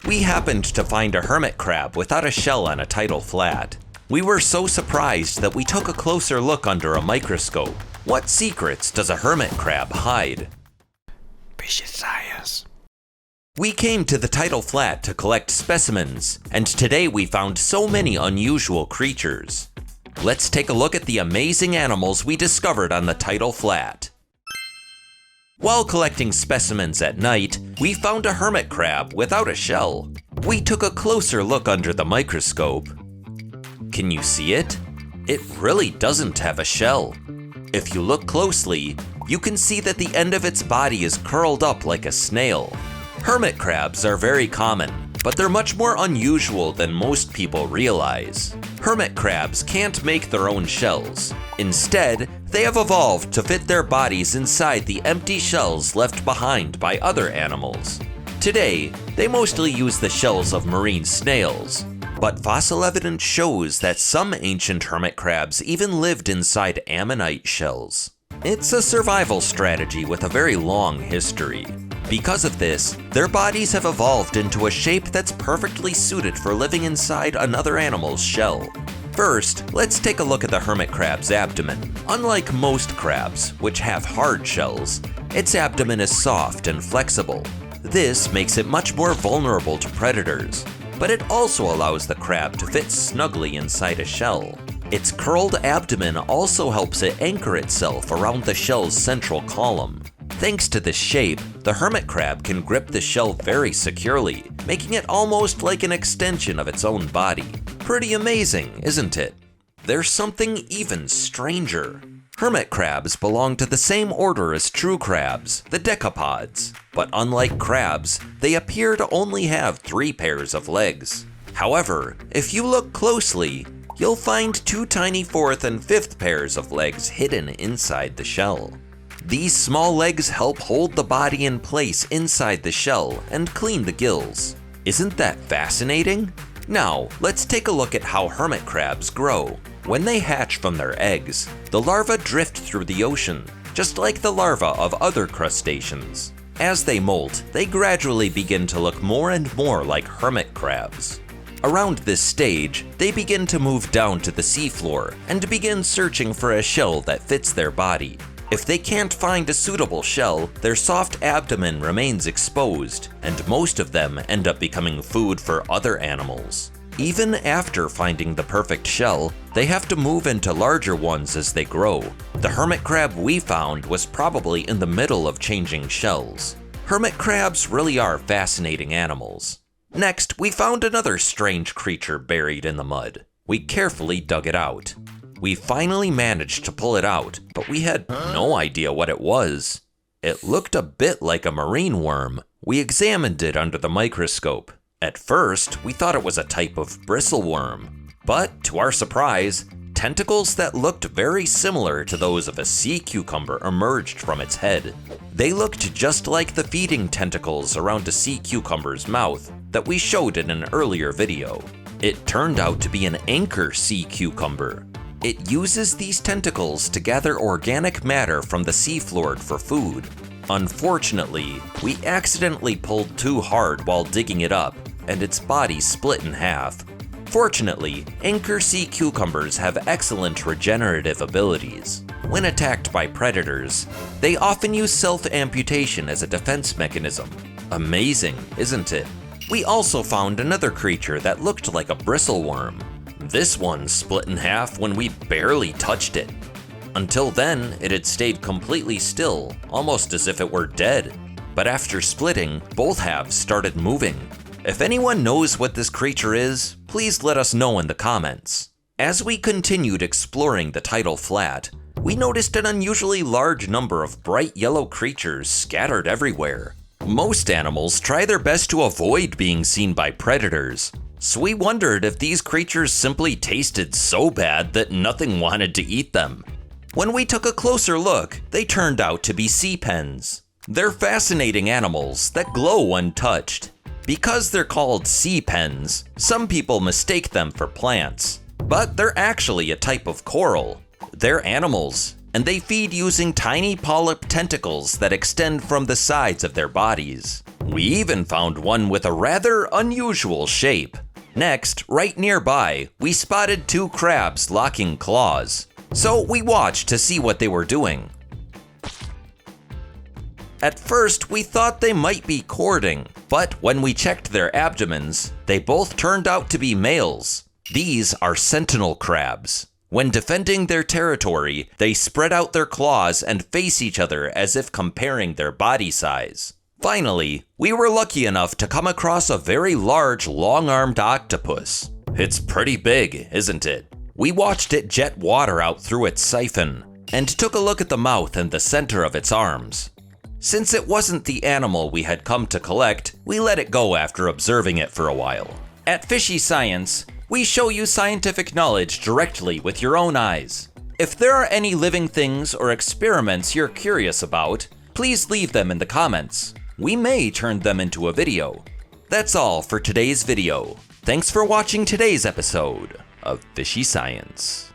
We happened to find a hermit crab without a shell on a tidal flat. We were so surprised that we took a closer look under a microscope. What secrets does a hermit crab hide? Fishy science. We came to the tidal flat to collect specimens, and today we found so many unusual creatures. Let's take a look at the amazing animals we discovered on the tidal flat. While collecting specimens at night, we found a hermit crab without a shell. We took a closer look under the microscope. Can you see it? It really doesn't have a shell. If you look closely, you can see that the end of its body is curled up like a snail. Hermit crabs are very common, but they're much more unusual than most people realize. Hermit crabs can't make their own shells. Instead, they have evolved to fit their bodies inside the empty shells left behind by other animals. Today, they mostly use the shells of marine snails, but fossil evidence shows that some ancient hermit crabs even lived inside ammonite shells. It's a survival strategy with a very long history. Because of this, their bodies have evolved into a shape that's perfectly suited for living inside another animal's shell. First, let's take a look at the hermit crab's abdomen. Unlike most crabs, which have hard shells, its abdomen is soft and flexible. This makes it much more vulnerable to predators, but it also allows the crab to fit snugly inside a shell. Its curled abdomen also helps it anchor itself around the shell's central column. Thanks to this shape, the hermit crab can grip the shell very securely, making it almost like an extension of its own body. Pretty amazing, isn't it? There's something even stranger. Hermit crabs belong to the same order as true crabs, the decapods, but unlike crabs, they appear to only have 3 pairs of legs. However, if you look closely, you'll find 2 tiny 4th and 5th pairs of legs hidden inside the shell. These small legs help hold the body in place inside the shell and clean the gills. Isn't that fascinating? Now, let's take a look at how hermit crabs grow. When they hatch from their eggs, the larvae drift through the ocean, just like the larvae of other crustaceans. As they molt, they gradually begin to look more and more like hermit crabs. Around this stage, they begin to move down to the seafloor and begin searching for a shell that fits their body. If they can't find a suitable shell, their soft abdomen remains exposed, and most of them end up becoming food for other animals. Even after finding the perfect shell, they have to move into larger ones as they grow. The hermit crab we found was probably in the middle of changing shells. Hermit crabs really are fascinating animals. Next, we found another strange creature buried in the mud. We carefully dug it out. We finally managed to pull it out, but we had no idea what it was. It looked a bit like a marine worm. We examined it under the microscope. At first, we thought it was a type of bristleworm, but to our surprise, tentacles that looked very similar to those of a sea cucumber emerged from its head. They looked just like the feeding tentacles around a sea cucumber's mouth that we showed in an earlier video. It turned out to be an anchor sea cucumber. It uses these tentacles to gather organic matter from the seafloor for food. Unfortunately, we accidentally pulled too hard while digging it up, and its body split in half. Fortunately, anchor sea cucumbers have excellent regenerative abilities. When attacked by predators, they often use self-amputation as a defense mechanism. Amazing, isn't it? We also found another creature that looked like a bristleworm. This one split in half when we barely touched it. Until then, it had stayed completely still, almost as if it were dead. But after splitting, both halves started moving. If anyone knows what this creature is, please let us know in the comments. As we continued exploring the tidal flat, we noticed an unusually large number of bright yellow creatures scattered everywhere. Most animals try their best to avoid being seen by predators, so we wondered if these creatures simply tasted so bad that nothing wanted to eat them. When we took a closer look, they turned out to be sea pens. They're fascinating animals that glow when touched. Because they're called sea pens, some people mistake them for plants, but they're actually a type of coral. They're animals, and they feed using tiny polyp tentacles that extend from the sides of their bodies. We even found one with a rather unusual shape. Next, right nearby, we spotted 2 crabs locking claws. So we watched to see what they were doing. At first, we thought they might be courting, but when we checked their abdomens, they both turned out to be males. These are sentinel crabs. When defending their territory, they spread out their claws and face each other as if comparing their body size. Finally, we were lucky enough to come across a very large, long-armed octopus. It's pretty big, isn't it? We watched it jet water out through its siphon, and took a look at the mouth and the center of its arms. Since it wasn't the animal we had come to collect, we let it go after observing it for a while. At Fishy Science, we show you scientific knowledge directly with your own eyes. If there are any living things or experiments you're curious about, please leave them in the comments. We may turn them into a video. That's all for today's video. Thanks for watching today's episode of Fishy Science.